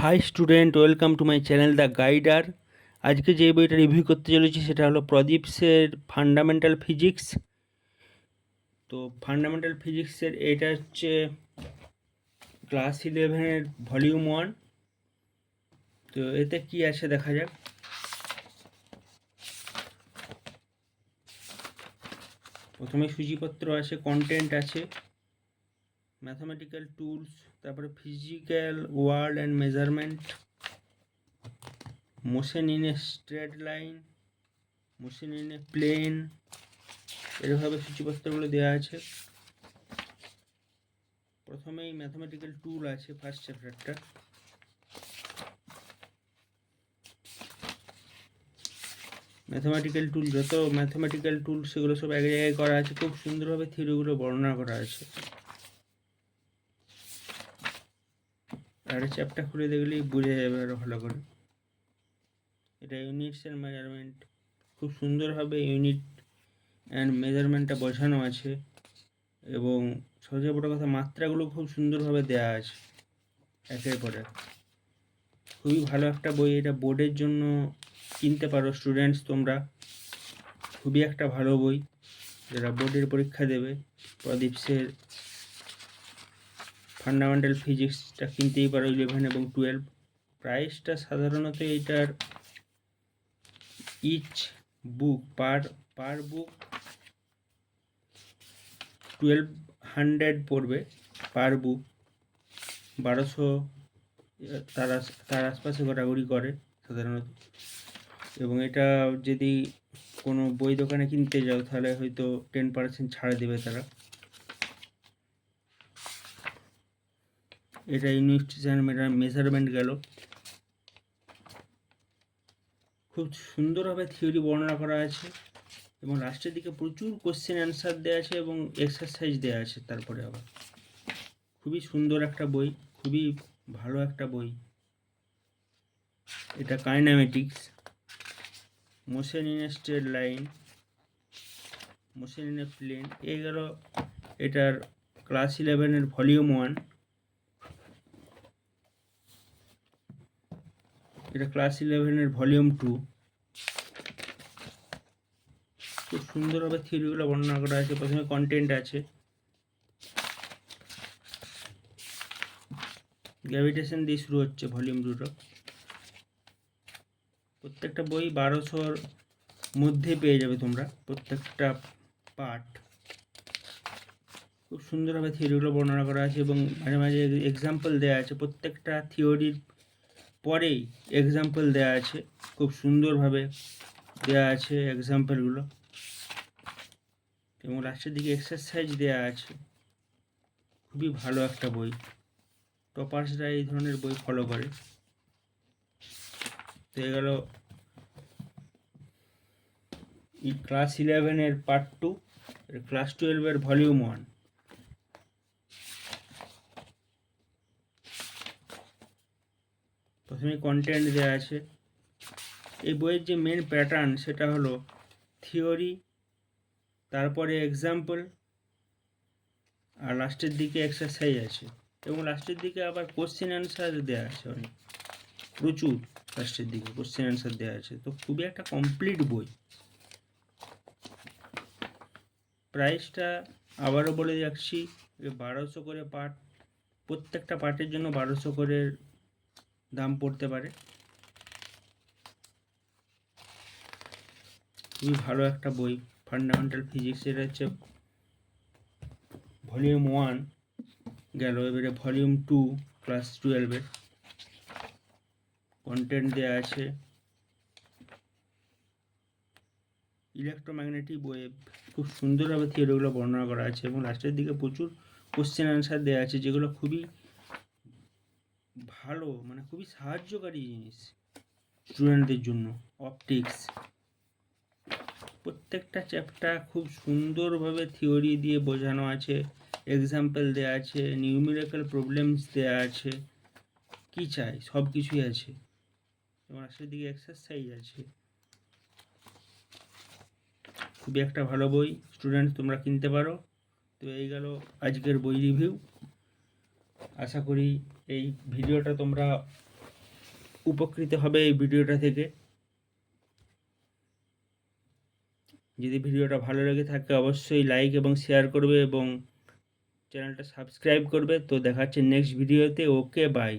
High student, welcome to my channel the Guider. আজকে যে বইটা রিভিউ করতে চলেছি সেটা হলো প্রদীপসের ফান্ডামেন্টাল ফিজিক্স। তো ফান্ডামেন্টাল ফিজিক্সের এটা হচ্ছে ক্লাস 11-এর ভলিউম 1। তো এতে কি আছে দেখা যাক। প্রথমে সূচিপত্র আছে, কন্টেন্ট আছে, ম্যাথামেটিক্যাল টুলস, তারপরে physical world and measurement, motion in a straight line, motion in a plane, এরভাবে সূচিপত্রগুলো দেওয়া আছে। প্রথমেই ম্যাথামেটিক্যাল টুল আছে ফার্স্ট চ্যাপ্টারটা। ম্যাথামেটিক্যাল টুল, যত ম্যাথামেটিক্যাল টুল সেগুলো সব এক জায়গায় করা আছে, খুব সুন্দরভাবে থিওরিগুলো বর্ণনা করা আছে। আর চ্যাপ্টার খুলে দেখলেই বোঝা যাবে আরো ভালো করে। এটা ইউনিটস অ্যান্ড মেজারমেন্ট, খুব সুন্দরভাবে ইউনিট অ্যান্ড মেজারমেন্টটা বোঝানো আছে, এবং সবচেয়ে বড় কথা মাত্রাগুলো খুব সুন্দরভাবে দেওয়া আছে একের পর এক। খুবই ভালো একটা বই, এটা বোর্ডের জন্য কিনতে পারো স্টুডেন্টস তোমরা। খুবই একটা ভালো বই যারা বোর্ডের পরীক্ষা দেবে। প্রদীপসের ফান্ডামেন্টাল ফিজিক্সটা কিনতেই পারো 11 এবং 12। প্রাইসটা সাধারণত এইটার ইচ বুক পার বুক 1200 পড়বে পার বুক। 1200 তার আশপাশে ঘোরাঘুরি করে সাধারণত। এবং এটা যদি কোনো বই দোকানে কিনতে যাও তাহলে হয়তো 10% ছাড় দেবে তারা। এটা ইউনিটস অ্যান্ড মেজারমেন্ট গেল। খুব সুন্দরভাবে থিওরি বর্ণনা করা আছে, এবং লাস্টের দিকে প্রচুর কোশ্চেন অ্যান্সার দেওয়া আছে এবং এক্সারসাইজ দেওয়া আছে তারপরে আবার। খুবই সুন্দর একটা বই, খুবই ভালো একটা বই এটা। Kinematics, motion in a straight line, motion in a plane, এই গেল এটার ক্লাস 11-এর ভলিউম 1। এটা ক্লাস 11-এর ভলিউম 2। খুব সুন্দরভাবে থিওরিগুলো বর্ণনা করা আছে। প্রথমে কন্টেন্ট আছে, গ্র্যাভিটেশন দিয়ে শুরু হচ্ছে ভলিউম 2টা। প্রত্যেকটা বই 1200-র মধ্যে পেয়ে যাবে তোমরা প্রত্যেকটা পার্ট। খুব সুন্দরভাবে থিওরিগুলো বর্ণনা করা আছে, এবং মাঝে মাঝে এক্সাম্পল দেওয়া আছে। প্রত্যেকটা থিওরির পরেই এক্সাম্পল দেওয়া আছে, খুব সুন্দরভাবে দেওয়া আছে এক্সাম্পলগুলো, এবং লাস্টের দিকে এক্সারসাইজ দেওয়া আছে। খুবই ভালো একটা বই, টপার্সরা এই ধরনের বই ফলো করে। তো এ গেল ক্লাস 11-এর পার্ট 2, ক্লাস 12-এর ভলিউম 1। প্রথমে কন্টেন্ট দেওয়া আছে। এই বইয়ের যে মেন প্যাটার্ন সেটা হলো থিওরি, তারপরে এক্সাম্পল, আর লাস্টের দিকে এক্সারসাইজ আছে, এবং লাস্টের দিকে আবার কোশ্চেন অ্যান্সার দেওয়া আছে অনেক, প্রচুর লাস্টের দিকে কোশ্চেন অ্যান্সার দেওয়া আছে। তো খুবই একটা কমপ্লিট বই। প্রাইসটা আবারও বলে যাচ্ছি, 1200 করে পার্ট, প্রত্যেকটা পার্টের জন্য 1200 করে দাম পড়তে পারে। খুবই ভালো একটা বই ফান্ডামেন্টাল ফিজিক্স। এটা হচ্ছে ভলিউম 1 গেল, এবারে ভলিউম 2 ক্লাস 12-এর। কন্টেন্ট দেওয়া আছে, ইলেকট্রোম্যাগনেটিক ওয়েভ, খুব সুন্দরভাবে থিওরিগুলো বর্ণনা করা আছে, এবং লাস্টের দিকে প্রচুর কোশ্চেন অ্যান্সার দেওয়া আছে, যেগুলো খুবই ভালো, মানে খুবই সাহায্যকারী জিনিস স্টুডেন্টদের জন্য। অপটিক্স, প্রত্যেকটা চ্যাপ্টার খুব সুন্দরভাবে থিওরি দিয়ে বোঝানো আছে, এক্সাম্পল দেওয়া আছে, নিউমেরিক্যাল প্রবলেমস দেওয়া আছে, কি চাই সব কিছুই আছে, এবং লাস্টের দিকে এক্সারসাইজ আছে। খুবই একটা ভালো বই, স্টুডেন্ট তোমরা কিনতে পারো। তো এই গেল আজকের বই রিভিউ। আশা করি এই ভিডিওটা তোমরা উপকৃত হবে এই ভিডিওটা থেকে। যদি ভিডিওটা ভালো লেগে থাকে অবশ্যই লাইক এবং শেয়ার করবে এবং চ্যানেলটা সাবস্ক্রাইব করবে। তো দেখা হচ্ছে নেক্সট ভিডিওতে। ওকে, বাই।